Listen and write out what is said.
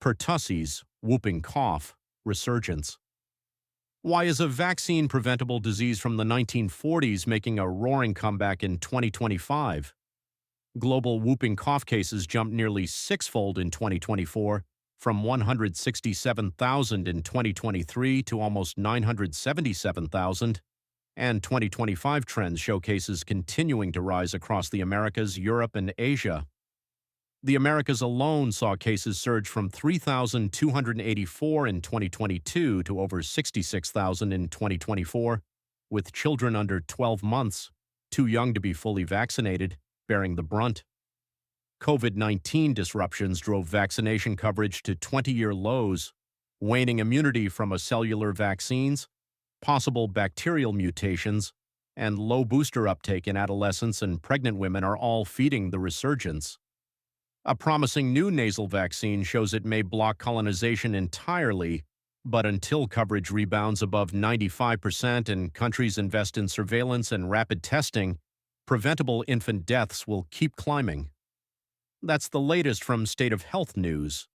Pertussis, whooping cough, resurgence. Why is a vaccine-preventable disease from the 1940s making a roaring comeback in 2025? Global whooping cough cases jumped nearly sixfold in 2024, from 167,000 in 2023 to almost 977,000, and 2025 trends show cases continuing to rise across the Americas, Europe, and Asia. The Americas alone saw cases surge from 3,284 in 2022 to over 66,000 in 2024, with children under 12 months, too young to be fully vaccinated, bearing the brunt. COVID-19 disruptions drove vaccination coverage to 20-year lows. Waning immunity from acellular vaccines, possible bacterial mutations, and low booster uptake in adolescents and pregnant women are all feeding the resurgence. A promising new nasal vaccine shows it may block colonization entirely, but until coverage rebounds above 95% and countries invest in surveillance and rapid testing, preventable infant deaths will keep climbing. That's the latest from State of Health News.